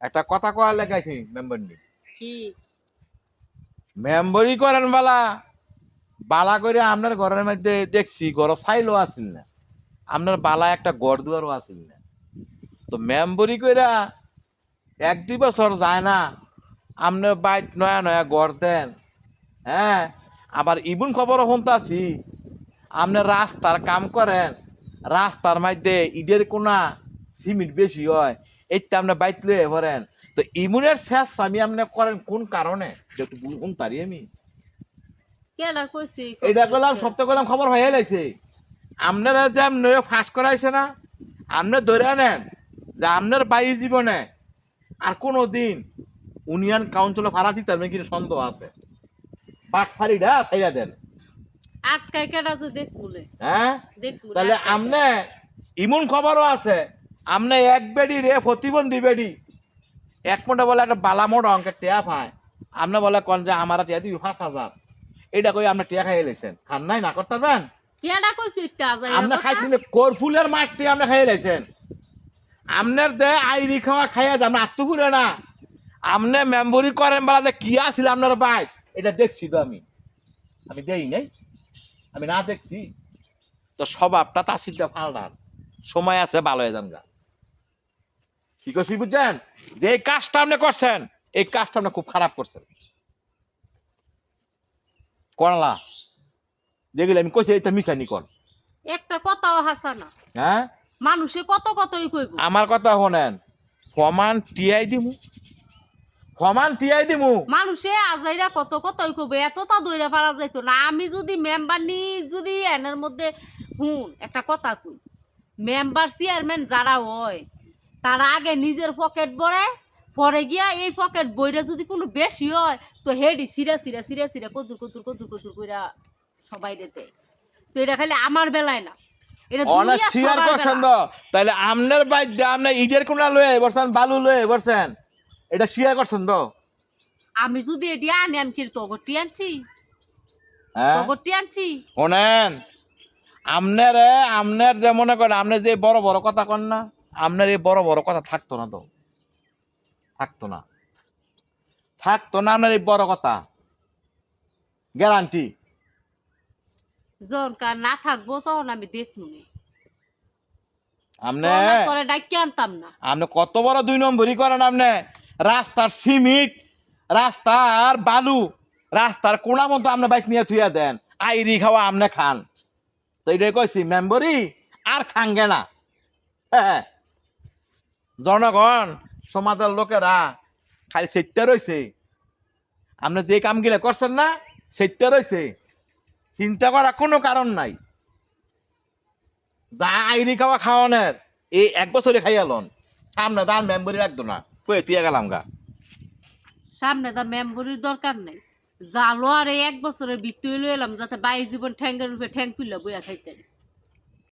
একটা কথা কয়া লেগাইছি মেম্বার নি কি মেম্বরি করেন বালা বালা করে আপনার ঘরের মধ্যে দেখছি ঘর চাইলো আসিল না আপনার বালা একটা গড় দুয়ারও আসিল না তো মেম্বরি কইরা 1-2 বছর যায় না আপনার বাইক নয়া নয়া গড় দেন হ্যাঁ আবার ইবুন খবরও শুনতাছি আপনার রাস্তার কাম করেন রাস্তার মধ্যে ইটের কোনা সিমেন্ট বেশি হয় এইটা আপনি বাইক লয়ে ভরেন তো ইমুনের শেষ আমি আপনি করেন কোন কারণে একটু বুঝুন পারি আমি কেডা কইছি এটা করলাম সপ্তাহ করলাম খবর হয়ে লাইছে আপনারা যে আপনি ফাঁস করাইছে না আপনি ধরে নেন যে আপনার বায়ু জীবনে আর কোনো দিন ইউনিয়ন কাউন্সিলে ভাড়া দিতে পারবেন কিন্তু সন্দেহ আছে বাট ফাড়িটা ছাইরা দেন আটকাই কেডা তো দেখুলে হ্যাঁ দেখুলে তাহলে আমনে ইমন খবরও আছে আমনে এক বেডি রে প্রতিবন্ধী বেডি এক মোটা বলে একটা বালা মোটা অঙ্কের টেয়া পায় আপনি বলে কন যে আমার টিয়া দিবি 5,000 এটা কই আপনি টিয়া খাইয়ে লাইছেন খান নাই না করতে পারবেন কেডা কইছি তা যাই আপনি খাইছেন কোরফুলের মাঠটি আপনি খাইয়ে লাইছেন আমনের দে আইরি খাওয়া খাইয়া দাম আত্মপুরে না আমনে মেম্বরি করেন বলা যে কি আছিল আপনার বাইক এটা দেখছি তো আমি দেই নাই আমি না দেখছি তো স্বভাবটা তাসিলটা ফালনার সময় আছে ভালো হয়ে যান গা কি করছি বুঝছেন যে এই কাজটা আপনি করছেন এই কাজটা আপনি খুব খারাপ করছেন করলা যেগুলো আমি কইছি এটা মিশানি কর একটা কথাও হাসা না হ্যাঁ মানুষে কত কতই কইব আমার কথা শোনেন ফমান টিয়াই দিমু মানুষে আজাইরা কত কতই কইব এত তা দইরা পারা যাইতো না আমি যদি মেম্বার নি যদি এনের মধ্যে একটা কথা কই মেম্বার চেয়ারম্যান যারা হয় তারা আগে নিজের পকেট ভরে পরে গিয়া এই পকেট বইরা যদি কোনো বেশি হয় তো হেডি সিরা সিরা সিরা সিরা কদুর কদুর কদুর কদুর কইরা সবাই দিতে তো এটা খালি আমার বেলায় না এটা অনেক দুনিয়ার শেয়ার সবার করছেন বেলা। তো তাহলে আমনের বাইক দিয়ে আপনি ইটের কোনা লয়ে বসছেন বালু লয়ে বসছেন এটা শেয়ার করছেন তো আমি যদি এটি আনি আমি কি তগরটি আনছি হ্যাঁ তগরটি আনছি শোনেন আমনের যে মনে করেন আপনি যে বড় বড় কথা কন না আপনার এই বড় বড় কথা থাকতো না তো থাকতো না আপনার এই বড় কথা গ্যারান্টি যখন কার না থাকবো তখন আমি দেখুনি আপনি করে ডাকি আনতাম না আপনি কত বড় 2 নম্বরই করেন আপনি রাস্তার সিমিট রাস্তার বালু রাস্তার কোনা মতো আপনি বাইক নিয়ে থুইয়া দেন আইরি খাওয়া আপনি খান তো এটাই কইছি মেম্বরি আর খাঙ্গে না হ্যাঁ জনগণ সমাজের লোকেরা খালি সেটটা রয়েছে আপনি যে কামগুলা করছেন না সেটটা রয়েছে চিন্তা করার কোনো কারণ নাই যা আইরি খাওয়া খাওয়ানোর এই 1 বছরে খাইয়ালন সামনে দান মেম্বরি রাখতো না কয়ে তুই গেলাম গা সামনে তার মেম্বরির দরকার নেই জালো আর এই 1 বছরের ভিত্তি লইলাম যাতে বাই জীবন ঠ্যাঙ্গের রূপে ঠ্যাং পিল্লা বইয়া খাইতেন